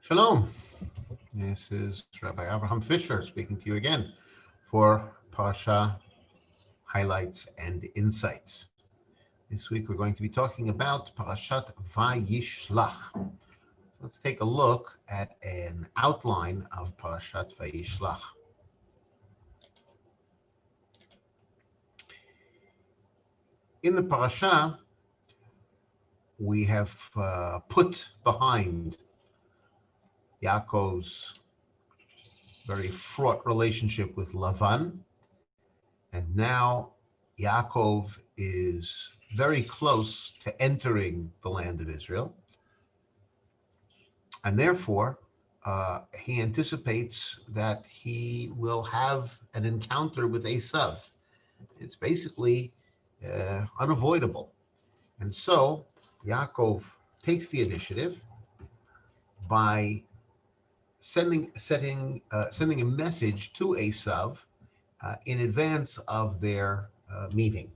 Shalom. This is Rabbi Abraham Fisher speaking to you again for Parsha highlights and insights. This week we're going to be talking about Parashat Vayishlach. So let's take a look at an outline of Parashat Vayishlach. In the Parasha, we have put behind Yaakov's very fraught relationship with Lavan, and now Yaakov is very close to entering the land of Israel, and therefore he anticipates that he will have an encounter with Esav. It's basically unavoidable, and so Yaakov takes the initiative by sending a message to Esav in advance of their meeting.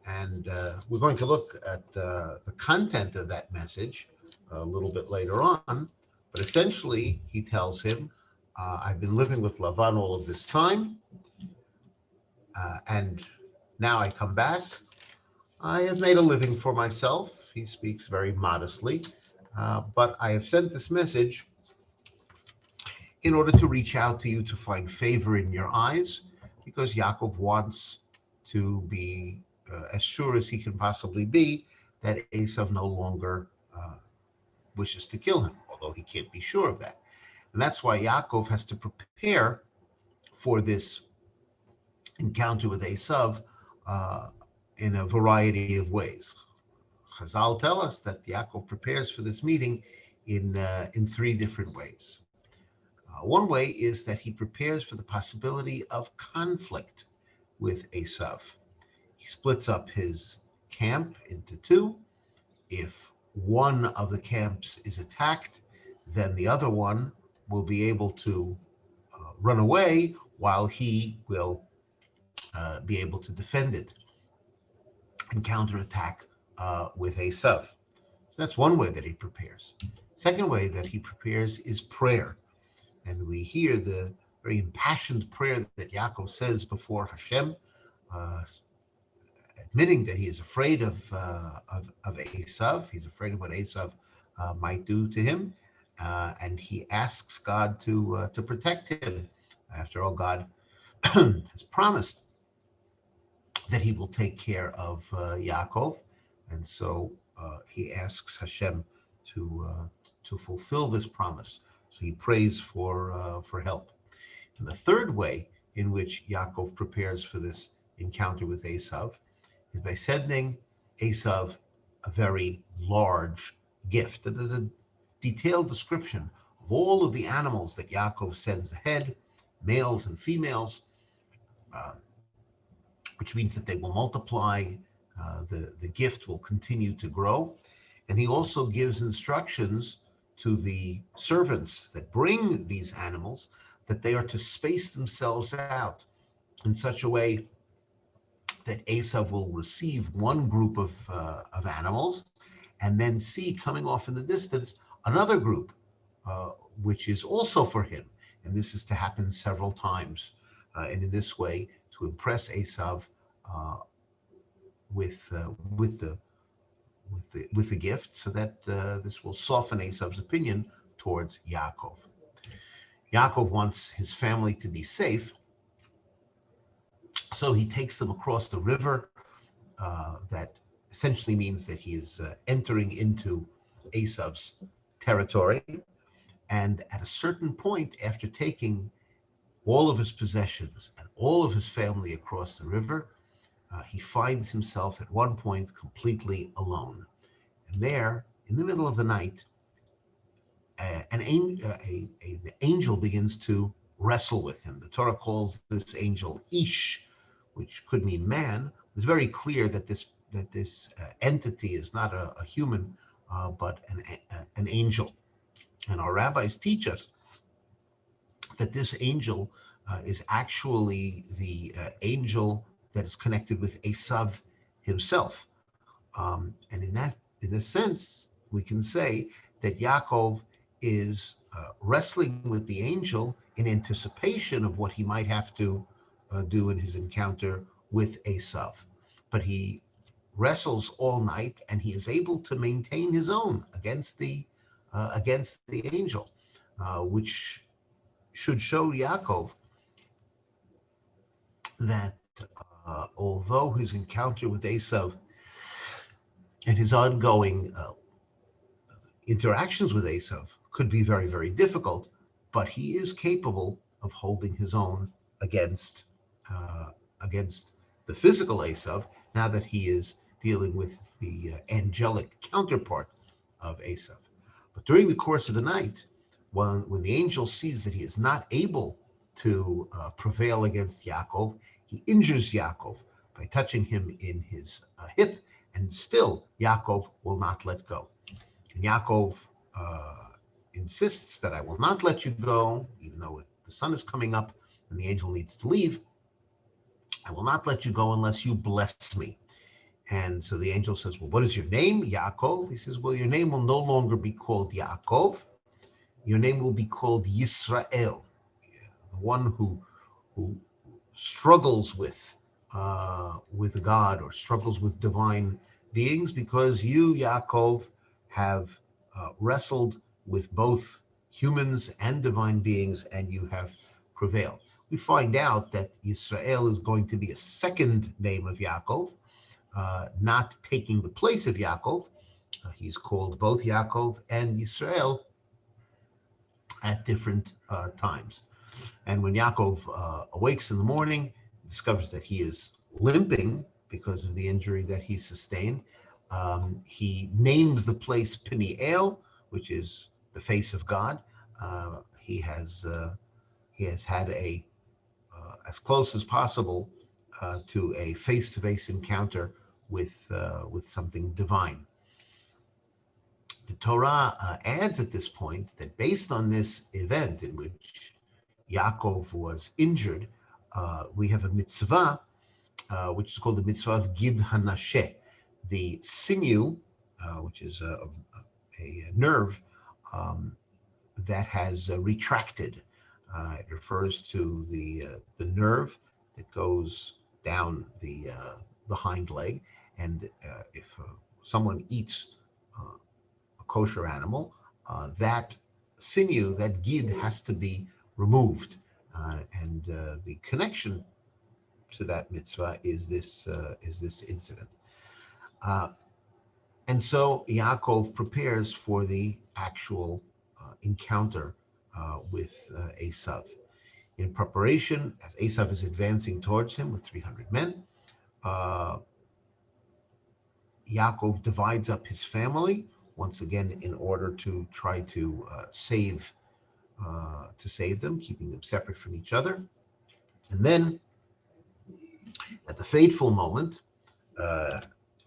And we're going to look at the content of that message a little bit later on. But essentially, he tells him, I've been living with Lavan all of this time, and now I come back. I have made a living for myself. He speaks very modestly, but I have sent this message in order to reach out to you to find favor in your eyes, because Yaakov wants to be as sure as he can possibly be that Esav no longer wishes to kill him, although he can't be sure of that. And that's why Yaakov has to prepare for this encounter with Esav in a variety of ways. Chazal tell us that Yaakov prepares for this meeting in three different ways. One way is that he prepares for the possibility of conflict with Esav. He splits up his camp into two. If one of the camps is attacked, then the other one will be able to run away while he will be able to defend it and counterattack with Esav. So that's one way that he prepares. Second way that he prepares is prayer. And we hear the very impassioned prayer that Yaakov says before Hashem, admitting that he is afraid of Esav. He's afraid of what Esav might do to him, and he asks God to protect him. After all, God has promised that he will take care of Yaakov, and so he asks Hashem to fulfill this promise. So he prays for help. And the third way in which Yaakov prepares for this encounter with Esav is by sending Esav a very large gift. And there's a detailed description of all of the animals that Yaakov sends ahead, males and females, which means that they will multiply, the gift will continue to grow. And he also gives instructions to the servants that bring these animals that they are to space themselves out in such a way that Esav will receive one group of animals and then see coming off in the distance another group, which is also for him. And this is to happen several times. And in this way, to impress Esav with the gift, so that this will soften Esav's opinion towards Yaakov. Yaakov wants his family to be safe, so he takes them across the river. That essentially means that he is entering into Esav's territory. And at a certain point, after taking all of his possessions and all of his family across the river, he finds himself at one point completely alone. And there, in the middle of the night, an angel begins to wrestle with him. The Torah calls this angel Ish, which could mean man. It's very clear that this entity is not a human, but an angel. And our rabbis teach us that this angel is actually the angel that is connected with Esav himself. And in this sense, we can say that Yaakov is wrestling with the angel in anticipation of what he might have to do in his encounter with Esav. But he wrestles all night, and he is able to maintain his own against the angel, which should show Yaakov that although his encounter with Esav and his ongoing interactions with Esav could be very, very difficult, but he is capable of holding his own against uh, against the physical Esav, now that he is dealing with the angelic counterpart of Esav. But during the course of the night, when the angel sees that he is not able to prevail against Yaakov, he injures Yaakov by touching him in his hip, and still Yaakov will not let go. And Yaakov insists that I will not let you go, even though the sun is coming up and the angel needs to leave. I will not let you go unless you bless me. And so the angel says, well, what is your name? Yaakov. He says, well, your name will no longer be called Yaakov. Your name will be called Yisrael, the one who struggles with God, or struggles with divine beings, because you, Yaakov, have wrestled with both humans and divine beings, and you have prevailed. We find out that Israel is going to be a second name of Yaakov, not taking the place of Yaakov. He's called both Yaakov and Israel at different times. And when Yaakov awakes in the morning, discovers that he is limping because of the injury that he sustained. He names the place Peniel, which is the face of God. He has had as close as possible to a face-to-face encounter with something divine. The Torah adds at this point that based on this event in which Yaakov was injured, we have a mitzvah, which is called the mitzvah of Gid Hanasheh, the sinew, which is a nerve that has retracted. It refers to the nerve that goes down the hind leg, and if someone eats a kosher animal, that sinew, that gid, has to be removed, and the connection to that mitzvah is this incident. And so Yaakov prepares for the actual encounter with Esav. In preparation, as Esav is advancing towards him with 300 men, Yaakov divides up his family once again in order to try to save them, keeping them separate from each other. And then, at the fateful moment,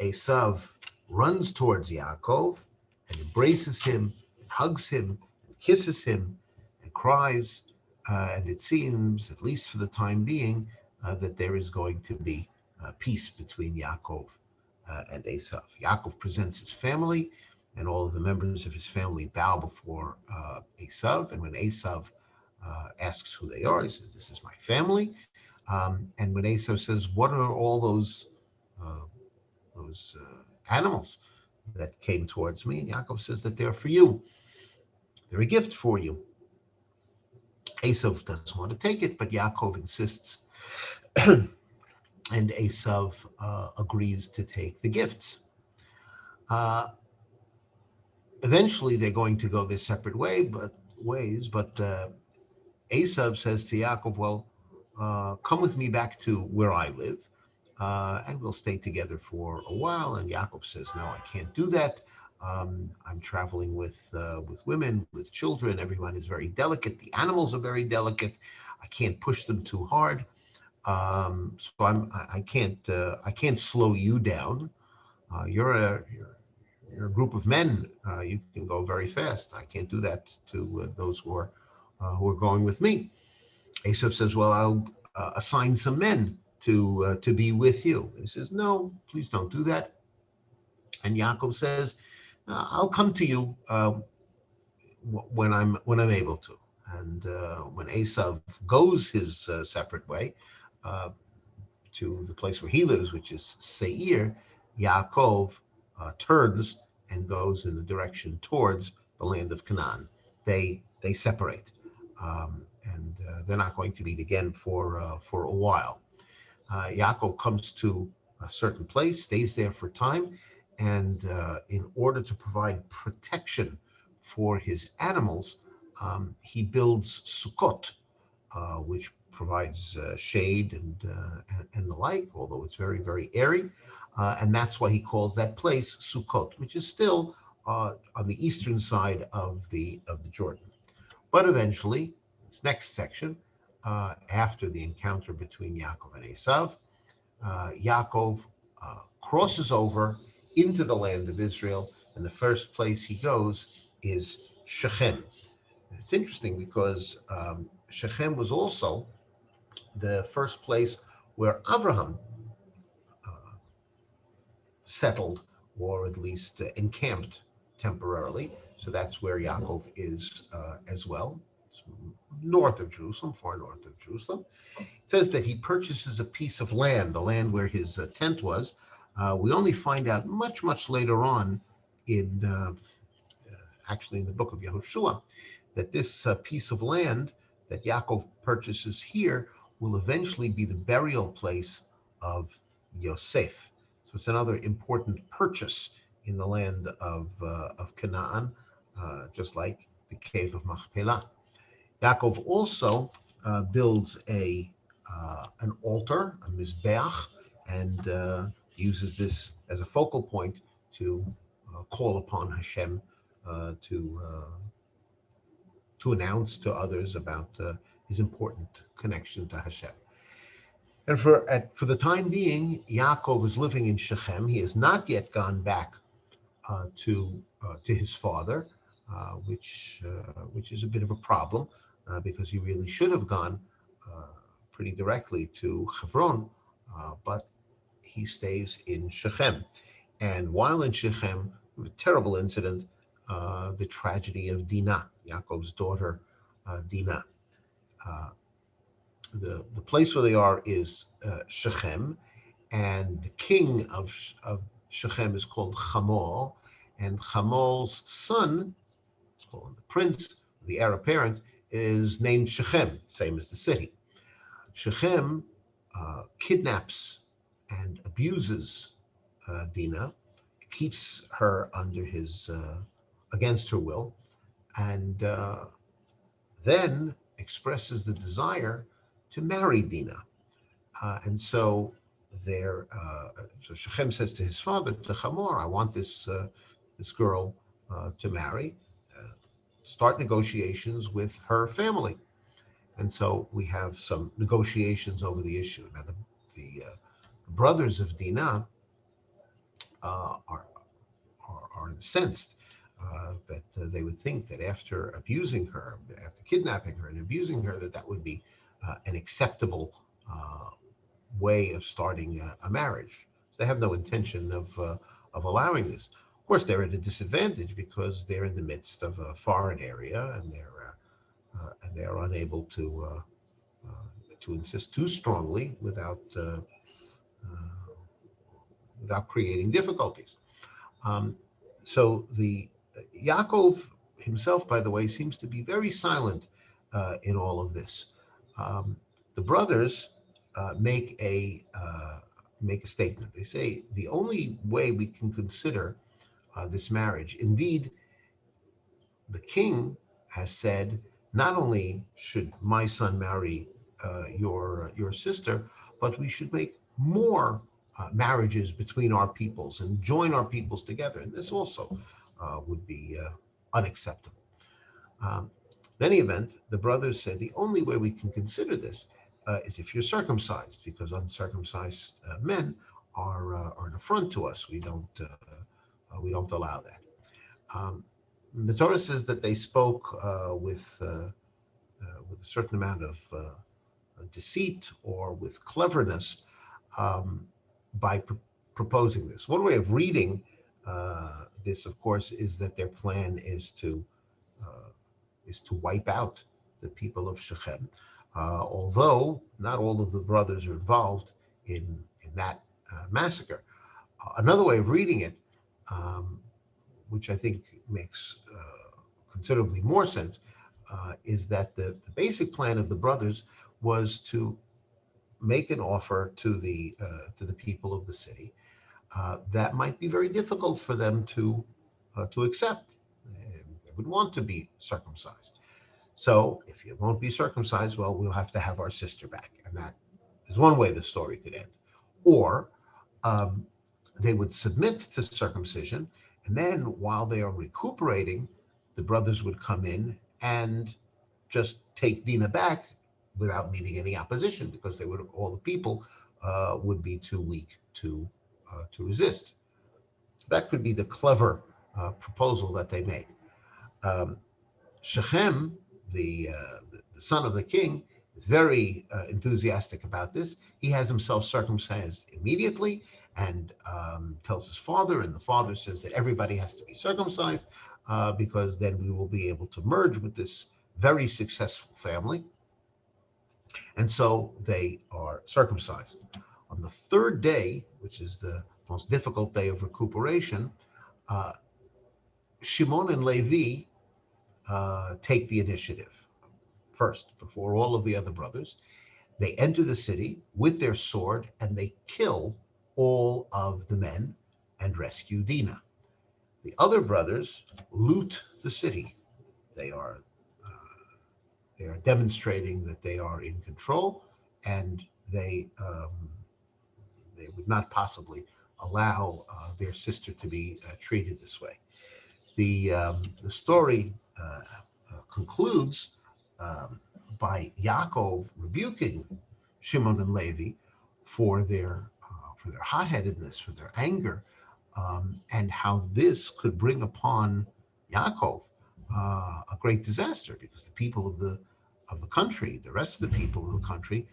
Esav runs towards Yaakov and embraces him, and hugs him, and kisses him, and cries. And it seems, at least for the time being, that there is going to be peace between Yaakov and Esav. Yaakov presents his family, and all of the members of his family bow before Esav. And when Esav asks who they are, he says, "This is my family." And when Esav says, "What are all those animals that came towards me?" Yaakov says that they're for you. They're a gift for you. Esav doesn't want to take it, but Yaakov insists, and Esav agrees to take the gifts. Eventually, they're going to go their separate ways, but Esav says to Yaakov, "Well, come with me back to where I live, and we'll stay together for a while." And Yaakov says, "No, I can't do that. I'm traveling with women, with children. Everyone is very delicate. The animals are very delicate. I can't push them too hard. So I can't slow you down. You're a group of men. You can go very fast. I can't do that to those who are going with me." Esav says, "Well, I'll assign some men to be with you." He says, "No, please don't do that." And Yaakov says, "I'll come to you when I'm able to. And when Esav goes his separate way uh, to the place where he lives, which is Seir, Yaakov turns and goes in the direction towards the land of Canaan. They separate, and they're not going to meet again for a while. Yaakov comes to a certain place, stays there for time, and in order to provide protection for his animals, he builds sukkot, which provides shade and the like, although it's very, very airy. And that's why he calls that place Sukkot, which is still on the eastern side of the Jordan. But eventually, this next section, after the encounter between Yaakov and Esav, Yaakov crosses over into the land of Israel, and the first place he goes is Shechem. It's interesting because Shechem was also the first place where Abraham uh, settled, or at least encamped temporarily. So that's where Yaakov is as well. It's north of Jerusalem, far north of Jerusalem. It says that he purchases a piece of land, the land where his tent was. We only find out much, much later on in actually in the book of Yehoshua, that this piece of land that Yaakov purchases here will eventually be the burial place of Yosef. So it's another important purchase in the land of Canaan, just like the cave of Machpelah. Yaakov also builds an altar, a mizbeach, and uses this as a focal point to call upon Hashem to announce to others about his important connection to Hashem. And for the time being, Yaakov is living in Shechem. He has not yet gone back to his father, which is a bit of a problem because he really should have gone pretty directly to Hebron, but he stays in Shechem. And while in Shechem, a terrible incident, the tragedy of Dinah, Yaakov's daughter, Dinah. Uh, the place where they are is Shechem, and the king of Shechem is called Hamor, and Hamor's son, it's called the prince, the heir apparent, is named Shechem, same as the city. Shechem kidnaps and abuses Dinah, keeps her under his against her will, and then expresses the desire to marry Dinah. And so so Shechem says to his father, to Hamor, I want this girl to marry. Start negotiations with her family. And so we have some negotiations over the issue. Now, the brothers of Dinah are incensed that they would think that after abusing her, after kidnapping her and abusing her, that would be an acceptable way of starting a marriage. So they have no intention of allowing this. Of course, they're at a disadvantage because they're in the midst of a foreign area, and they're unable to insist too strongly without creating difficulties. So the Yaakov himself, by the way, seems to be very silent in all of this. The brothers make a statement. They say the only way we can consider this marriage, indeed, the king has said, not only should my son marry your sister, but we should make more marriages between our peoples and join our peoples together. And this also would be unacceptable. In any event, the brothers said the only way we can consider this is if you're circumcised, because uncircumcised men are an affront to us. We don't allow that. The Torah says that they spoke with a certain amount of deceit or with cleverness by proposing this. One way of reading this, of course, is that their plan is to to wipe out the people of Shechem, although not all of the brothers are involved in that massacre. Another way of reading it, um, which I think makes considerably more sense, is that the basic plan of the brothers was to make an offer to the people of the city that might be very difficult for them to accept. They would want to be circumcised. So if you won't be circumcised, well, we'll have to have our sister back, and that is one way the story could end. Or um, they would submit to circumcision, and then while they are recuperating, the brothers would come in and just take Dinah back without meeting any opposition, because they would all the people would be too weak to resist. So that could be the clever proposal that they made. Um, Shechem, the son of the king, is very enthusiastic about this. He has himself circumcised immediately and tells his father, and the father says that everybody has to be circumcised because then we will be able to merge with this very successful family. And so they are circumcised. On the third day, which is the most difficult day of recuperation, uh, Shimon and Levi take the initiative first, before all of the other brothers. They enter the city with their sword and they kill all of the men and rescue Dinah. The other brothers loot the city. They are they are demonstrating that they are in control, and they would not possibly allow their sister to be treated this way. The story concludes um, by Yaakov rebuking Shimon and Levi for their hot-headedness, for their anger, and how this could bring upon Yaakov a great disaster, because the people of the country, the rest of the people of the country,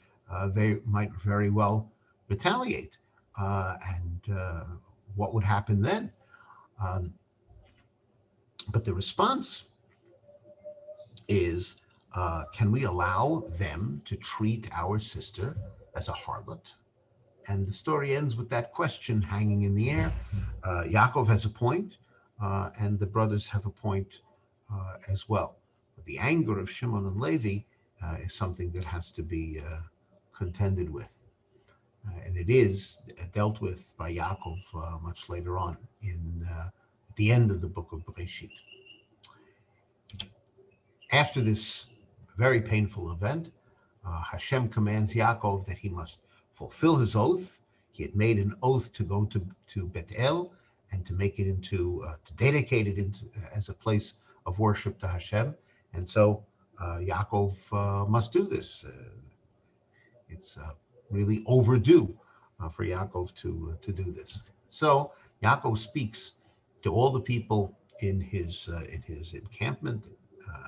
they might very well retaliate, and what would happen then? Um, but the response is, can we allow them to treat our sister as a harlot? And the story ends with that question hanging in the air. Yaakov has a point, and the brothers have a point as well. But the anger of Shimon and Levi is something that has to be contended with. And it is dealt with by Yaakov much later on in the end of the book of Bereshit. After this very painful event, Hashem commands Yaakov that he must fulfill his oath. He had made an oath to go to Bethel and to make it to dedicate it into as a place of worship to Hashem. And so Yaakov must do this. It's really overdue for Yaakov to do this. So Yaakov speaks to all the people in his encampment,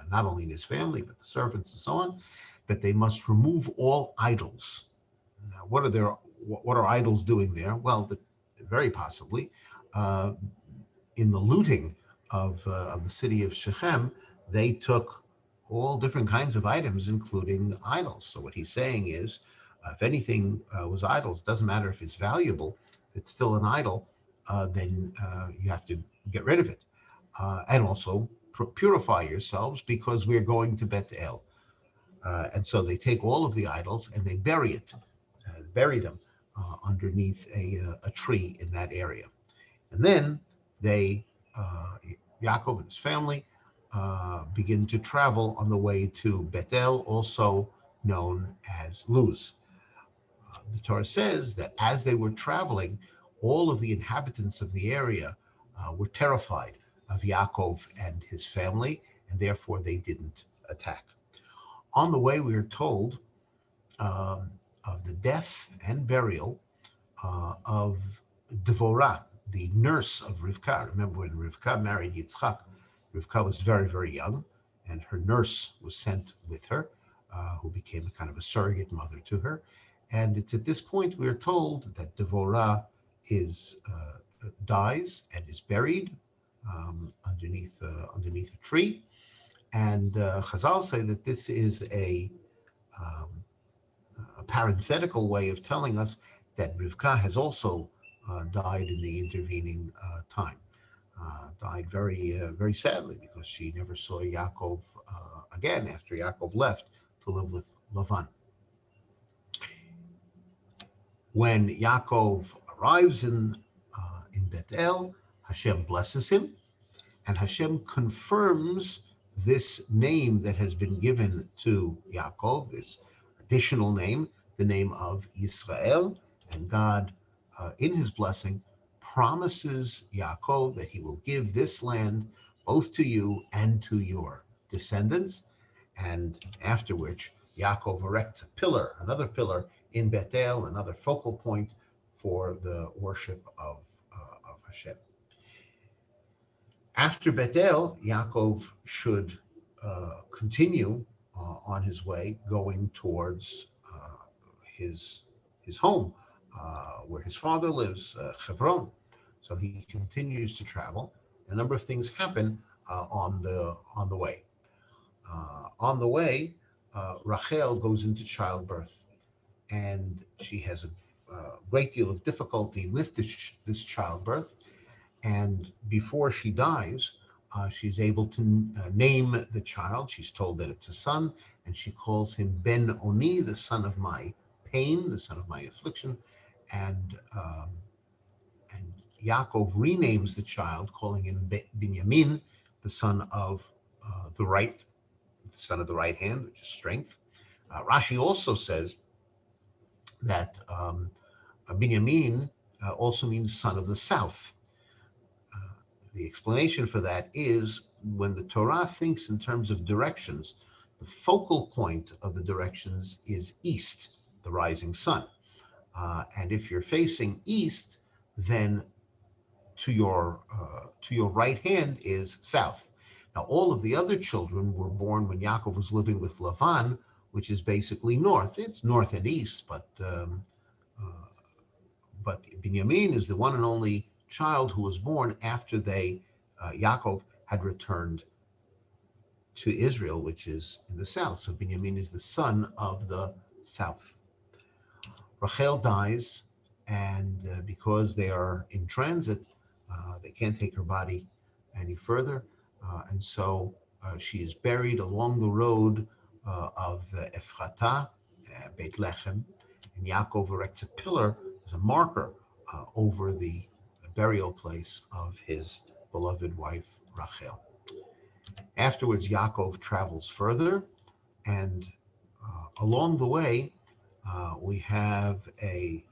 not only in his family but the servants and so on, that they must remove all idols. Now, what are idols doing there? Well, very possibly uh, in the looting of the city of Shechem, they took all different kinds of items, including idols. So what he's saying is, if anything was idols, doesn't matter if it's valuable, if it's still an idol, then you have to get rid of it. And also purify yourselves, because we're going to Bethel. And so they take all of the idols and they bury them underneath a tree in that area. And then they, Yaakov and his family, begin to travel on the way to Bethel, also known as Luz. The Torah says that as they were traveling, all of the inhabitants of the area were terrified of Yaakov and his family, and therefore they didn't attack. On the way, we are told of the death and burial of Devorah, the nurse of Rivka. Remember, when Rivka married Yitzchak, Rivka was very, very young, and her nurse was sent with her, who became a kind of a surrogate mother to her. And it's at this point we are told that Devorah dies and is buried underneath a tree. And Chazal say that this is um, a parenthetical way of telling us that Rivka has also died in the intervening time. Died very sadly because she never saw Yaakov again after Yaakov left to live with Lavan. When Yaakov arrives in Bethel, Hashem blesses him, and Hashem confirms this name that has been given to Yaakov, this additional name, the name of Yisrael. And God, in his blessing, promises Yaakov that he will give this land both to you and to your descendants. And after which, Yaakov erects a pillar, another pillar in Bethel, another focal point for the worship of Hashem. After Bethel, Yaakov should continue on his way, going towards his his home, where his father lives, Hebron. So he continues to travel. A number of things happen on the way. On the way, Rachel goes into childbirth, and she has a great deal of difficulty with this childbirth. And before she dies, she's able to name the child. She's told that it's a son, and she calls him Ben Oni, the son of my pain, the son of my affliction. And and Yaakov renames the child, calling him Binyamin, the son of the son of the right hand, which is strength. Rashi also says that Binyamin also means son of the south. The explanation for that is when the Torah thinks in terms of directions, the focal point of the directions is east, the rising sun. And if you're facing east, then to your right hand is south. Now, all of the other children were born when Yaakov was living with Lavan, which is basically north. It's north and east, but Binyamin is the one and only child who was born after Yaakov had returned to Israel, which is in the south. So Binyamin is the son of the south. Rachel dies, and because they are in transit, they can't take her body any further, and so she is buried along the road of Ephrata, Beit Lechem, and Yaakov erects a pillar as a marker over the burial place of his beloved wife Rachel. Afterwards, Yaakov travels further, and along the way, we have an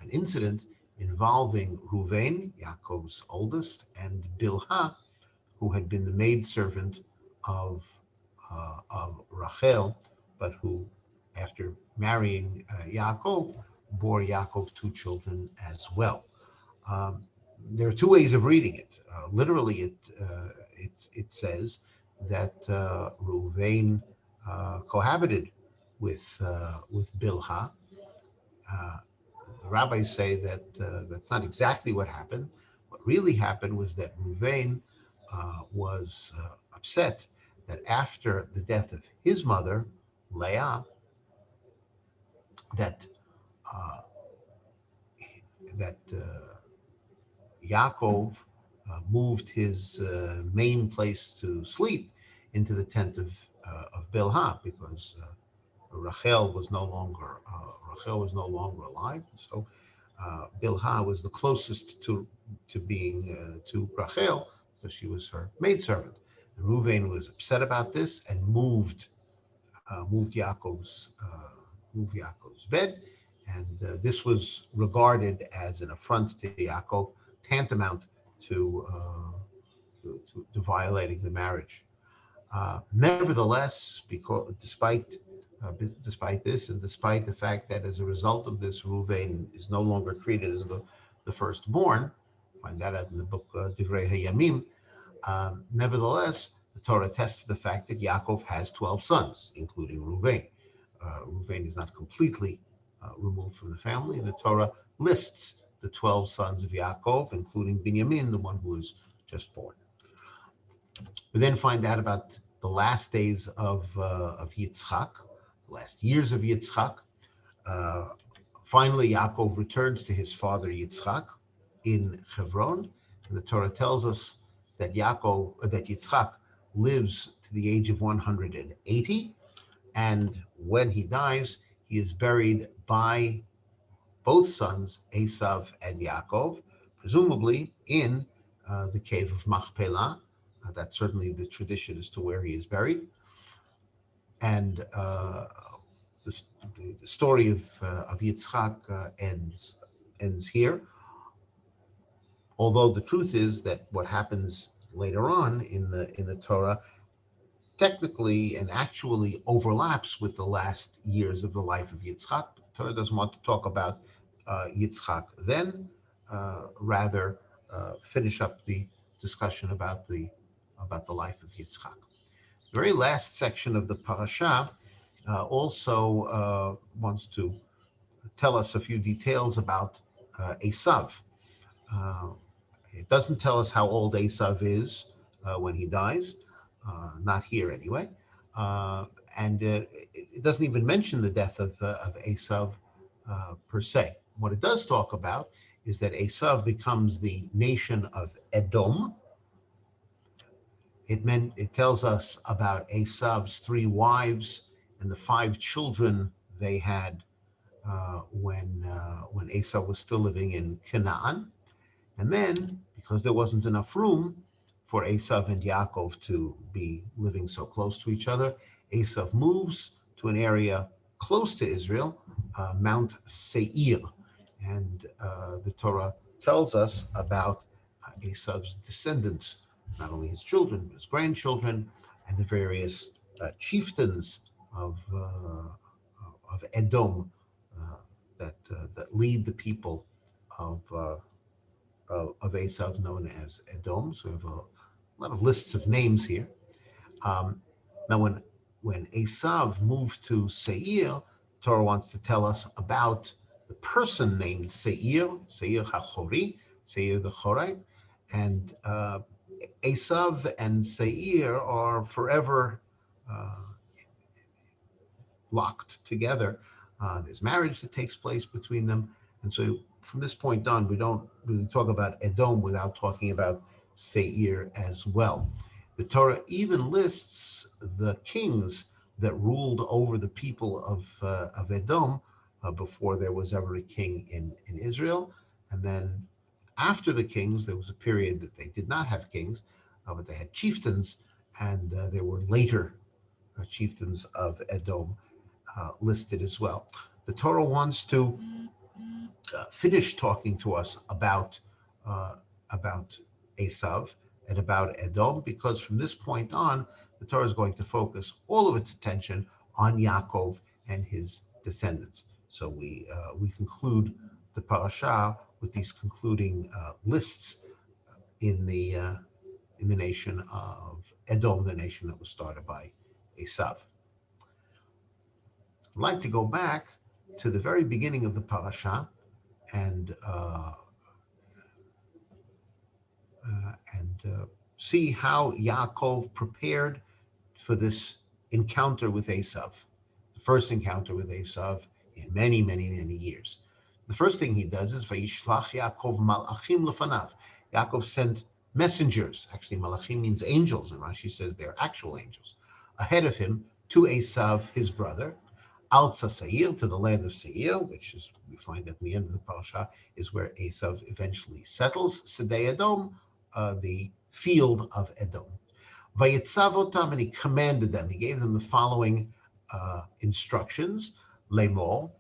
incident involving Ruvain, Yaakov's oldest, and Bilhah, who had been the maidservant of Rachel, but who, after marrying Yaakov, bore Yaakov two children as well. There are two ways of reading it. Literally, it says that Ruvain cohabited with Bilhah. The rabbis say that that's not exactly what happened. What really happened was that Ruvain was upset that after the death of his mother, Leah, that uh, Yaakov moved his main place to sleep into the tent of Bilhah, because Rachel was no longer alive. So Bilhah was the closest to being to Rachel, because she was her maidservant. And Reuven was upset about this and moved Yaakov's bed, and this was regarded as an affront to Yaakov, tantamount to violating the marriage. Nevertheless, because despite this, and despite the fact that as a result of this, Reuven is no longer treated as the firstborn, find that out in the book Divrei Hayamim. Nevertheless, the Torah attests to the fact that Yaakov has 12 sons, including Reuven. Reuven is not completely removed from the family, and the Torah lists the 12 sons of Yaakov, including Binyamin, the one who was just born. We then find out about the last days of Yitzchak, the last years of Yitzchak. Uh, Finally, Yaakov returns to his father Yitzchak in Hebron, and the Torah tells us that that Yitzchak lives to the age of 180, and when he dies, he is buried by both sons, Esav and Yaakov, presumably in the cave of Machpelah. That's certainly the tradition as to where he is buried. And the, the story of Yitzchak ends here. Although the truth is that what happens later on in the Torah technically and actually overlaps with the last years of the life of Yitzchak. The Torah doesn't want to talk about Yitzchak then, rather finish up the discussion about the life of Yitzchak. The very last section of the parasha also wants to tell us a few details about Esav. Uh, it doesn't tell us how old Esav is when he dies, not here anyway. Uh, and it doesn't even mention the death of Esav per se. What it does talk about is that Esav becomes the nation of Edom. It tells us about Esav's 3 wives and the 5 children they had when Esau was still living in Canaan. And then, because there wasn't enough room for Esav and Yaakov to be living so close to each other, Esav moves to an area close to Israel, Mount Seir. And the Torah tells us about Esav's descendants, not only his children, but his grandchildren, and the various chieftains of Edom that lead the people of Esav, known as Edom. So we have a lot of lists of names here. Now, when Esav moved to Seir, Torah wants to tell us about the person named Seir, Seir HaChori, Seir the Chorite, and Esav and Seir are forever locked together. There's marriage that takes place between them. And so from this point on, we don't really talk about Edom without talking about Seir as well. The Torah even lists the kings that ruled over the people of Edom before there was ever a king in Israel. And then after the kings, there was a period that they did not have kings, but they had chieftains, and there were later chieftains of Edom listed as well. The Torah wants to finish talking to us about Esav and about Edom, because from this point on, the Torah is going to focus all of its attention on Yaakov and his descendants. So we conclude the parasha with these concluding lists in the nation of Edom, the nation that was started by Esav. I'd like to go back to the very beginning of the parasha and see how Yaakov prepared for this encounter with Esav, the first encounter with Esav in many, many, many years. The first thing he does is Vayishlach Yaakov malachim lefanav. Yaakov sent messengers. Actually, malachim means angels, and Rashi says they're actual angels, ahead of him to Esav, his brother, Al Seir, to the land of Seir, which is, we find at the end of the parasha, is where Esav eventually settles, Sedei Edom, the field of Edom. Vayetzav otam, and he commanded them. He gave them the following instructions, Lemor,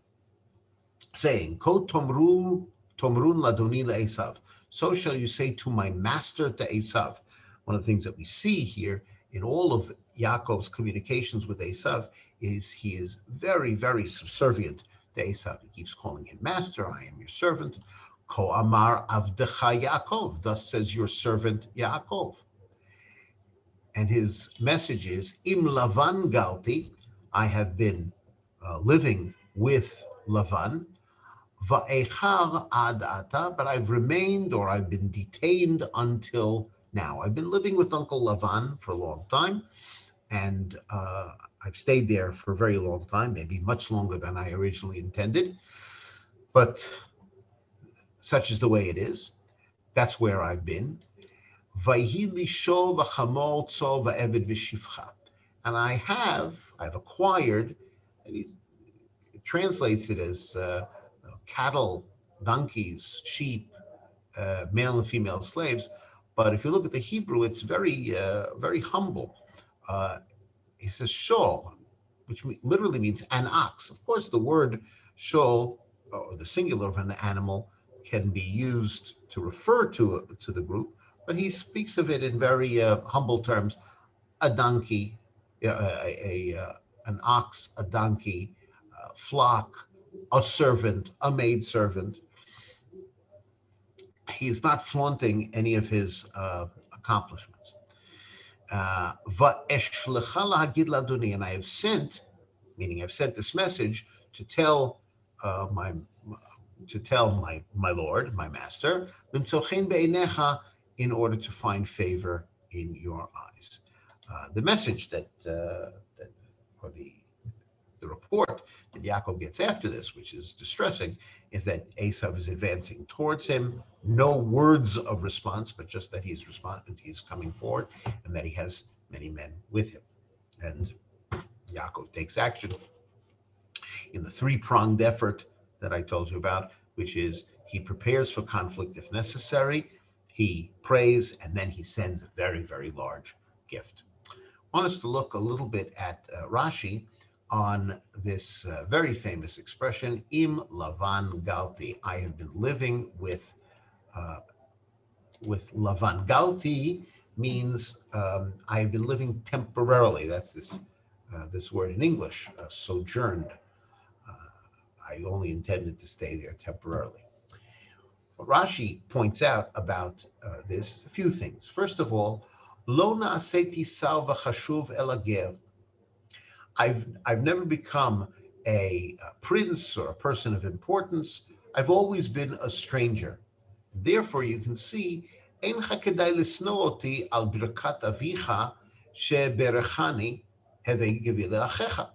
saying, Ko tomrun ladoni le'esav. So shall you say to my master, to Esav. One of the things that we see here in all of Yaakov's communications with Esav is he is very, very subservient to Esav. He keeps calling him master. I am your servant. Ko amar avdecha Yaakov. Thus says your servant Yaakov. And his message is, Im Lavan galti. I have been living with Lavan. Va'echar ad ata. But I've remained, or I've been detained until now. I've been living with Uncle Lavan for a long time. and I've stayed there for a very long time, maybe much longer than I originally intended, but such is the way it is. That's where I've been. Vayhi lisho v'chamor tzo v'eved v'shivcha. And I've acquired, and it translates it as cattle, donkeys, sheep, male and female slaves. But if you look at the Hebrew, it's very humble. Uh, he says shol, which literally means an ox. Of course, the word shol, or the singular of an animal, can be used to refer to the group, but he speaks of it in very humble terms: a donkey, an ox, a donkey, flock, a servant, a maid servant. He's not flaunting any of his accomplishments. And I have sent, meaning I've sent this message to tell my my Lord, my Master, in order to find favor in your eyes. The message or the report that Yaakov gets after this, which is distressing, is that Esav is advancing towards him. No words of response, but just that he's coming forward, and that he has many men with him. And Yaakov takes action in the three-pronged effort that I told you about, which is he prepares for conflict if necessary, he prays, and then he sends a very, very large gift. I want us to look a little bit at Rashi on this very famous expression, Im Lavan Galti. I have been living with Lavan. Galti means I have been living temporarily. That's this word in English, sojourned. I only intended to stay there temporarily. What Rashi points out about this, a few things. First of all, Lo na'aseti sar v'chashuv elager. I've never become a prince or a person of importance. I've always been a stranger. Therefore, you can see, Eincha kedai lisno oti al birkat avicha sheberechani hevei gevi le'achecha.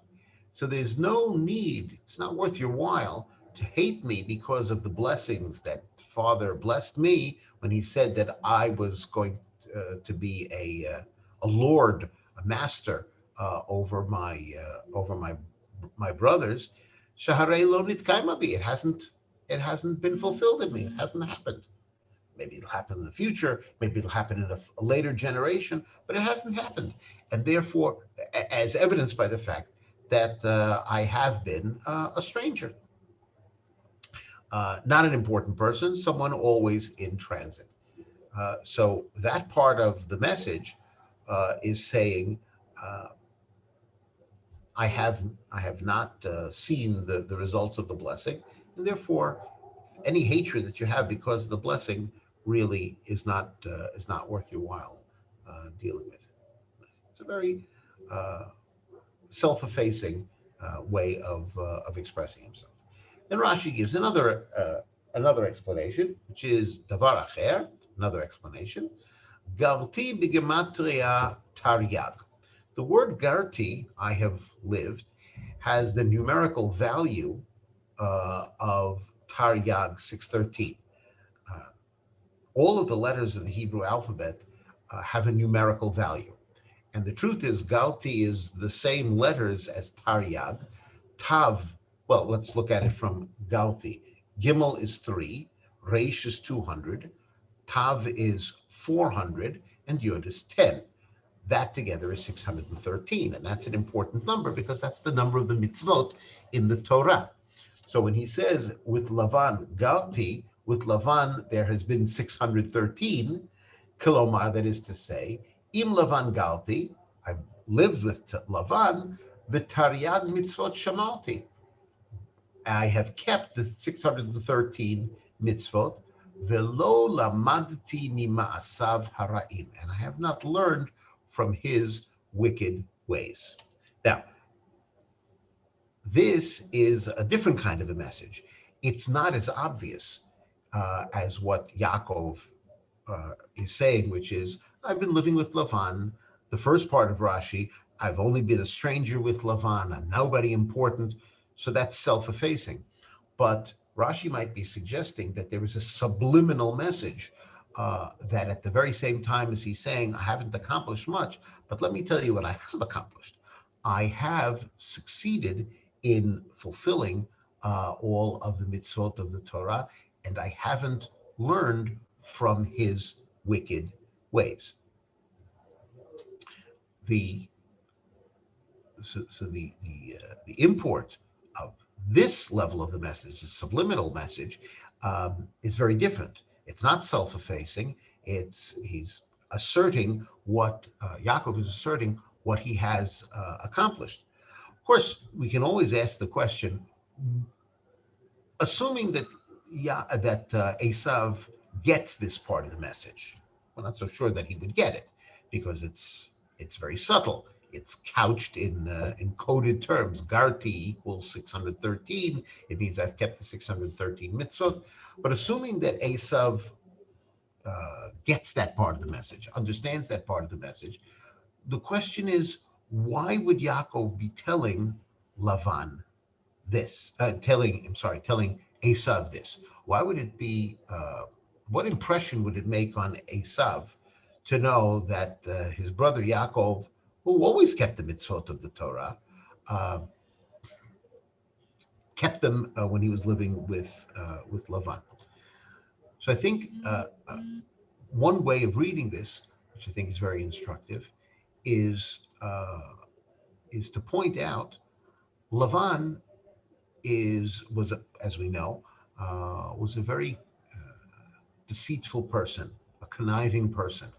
So there's no need, it's not worth your while to hate me because of the blessings that Father blessed me when he said that I was going to be a lord, a master over my brothers. Shaharei lo nitkaima bi. It hasn't been fulfilled in me. It hasn't happened. Maybe it'll happen in the future. Maybe it'll happen in a later generation, but it hasn't happened. And therefore, as evidenced by the fact that I have been a stranger, not an important person, someone always in transit. So that part of the message is saying, I have not seen the results of the blessing, and therefore, any hatred that you have because of the blessing really is not worth your while dealing with. It's a very self-effacing way of expressing himself. Then Rashi gives another explanation, which is davar acher, another explanation. Garti b'gematria taryag. The word garti, I have lived, has the numerical value of taryag 613. All of the letters of the Hebrew alphabet have a numerical value. And the truth is, Gauti is the same letters as Taryag. Tav, well, let's look at it from Gauti. Gimel is 3, Reish is 200, Tav is 400, and Yud is 10. That together is 613, and that's an important number because that's the number of the mitzvot in the Torah. So when he says with Lavan Gauti, with Lavan there has been 613, Kilomar, that is to say, Im Lavan Gauti, I've lived with Lavan, V'taryag mitzvot shamalti. I have kept the 613 mitzvot, Velo lamadti mima'asav hara'im, and I have not learned from his wicked ways. Now, this is a different kind of a message. It's not as obvious as what Yaakov is saying, which is, I've been living with Lavan. The first part of Rashi, I've only been a stranger with Lavan, I'm nobody important, so that's self-effacing. But Rashi might be suggesting that there is a subliminal message that at the very same time as he's saying, I haven't accomplished much, but let me tell you what I have accomplished. I have succeeded in fulfilling all of the mitzvot of the Torah, and I haven't learned from his wicked ways. The the import of this level of the message, the subliminal message, is very different. It's not self-effacing. He's asserting what Yaakov is asserting what he has accomplished. Of course, we can always ask the question, assuming that Esav gets this part of the message. We're not so sure that he would get it because it's very subtle. It's couched in coded terms. Garti equals 613. It means I've kept the 613 mitzvot. But assuming that Esav gets that part of the message, understands that part of the message, the question is, why would Yaakov be telling Lavan this? Telling Esav this? Why would it be? What impression would it make on Esav to know that his brother Yaakov, who always kept the mitzvot of the Torah, kept them when he was living with Lavan? So I think one way of reading this, which I think is very instructive, is to point out Lavan was, as we know, was a very deceitful person, a conniving person,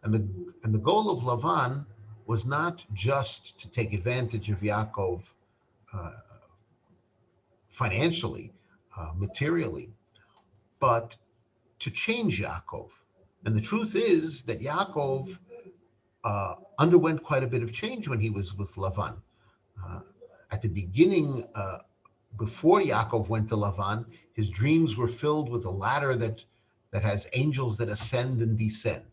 and the goal of Lavan was not just to take advantage of Yaakov financially, materially, but to change Yaakov. And the truth is that Yaakov underwent quite a bit of change when he was with Lavan. At the beginning, before Yaakov went to Lavan, his dreams were filled with a ladder that has angels that ascend and descend.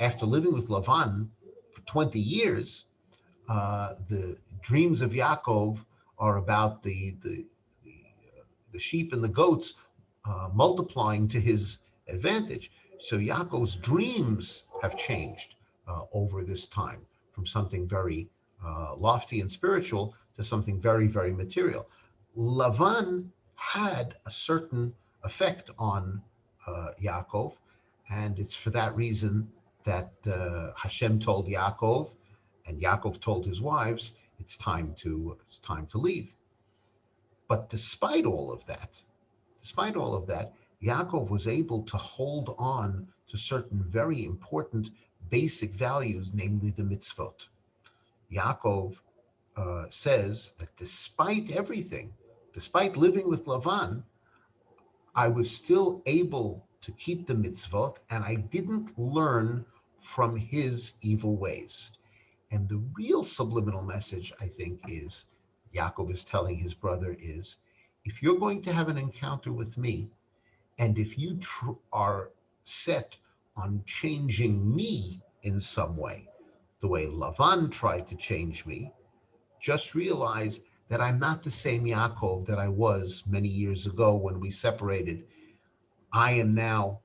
After living with Lavan for 20 years, the dreams of Yaakov are about the sheep and the goats multiplying to his advantage. So Yaakov's dreams have changed over this time from something very lofty and spiritual to something very, very material. Lavan had a certain effect on Yaakov, and it's for that reason that Hashem told Yaakov, and Yaakov told his wives, it's time to leave. But despite all of that, Yaakov was able to hold on to certain very important basic values, namely the mitzvot. Yaakov says that despite everything, despite living with Lavan, I was still able to keep the mitzvot, and I didn't learn from his evil ways. And the real subliminal message, I think, is Yaakov is telling his brother is, if you're going to have an encounter with me, and if you are set on changing me in some way, the way Lavan tried to change me, just realize that I'm not the same Yaakov that I was many years ago when we separated. I am now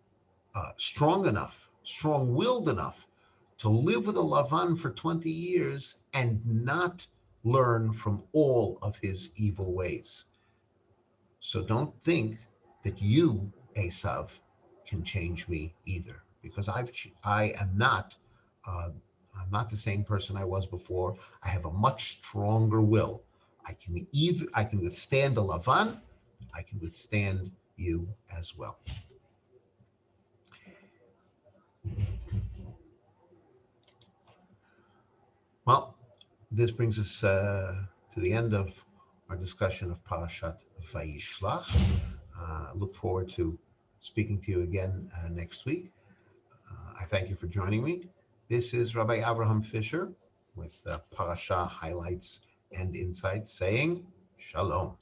strong-willed enough to live with a Lavan for 20 years and not learn from all of his evil ways. So don't think that you, Esav, can change me either, because I'm not the same person I was before. I have a much stronger will. I can withstand the Lavan. I can withstand you as well. Well, this brings us to the end of our discussion of Parashat Vayishlach. Look forward to speaking to you again next week. I thank you for joining me. This is Rabbi Abraham Fisher with Parasha highlights and insights saying Shalom.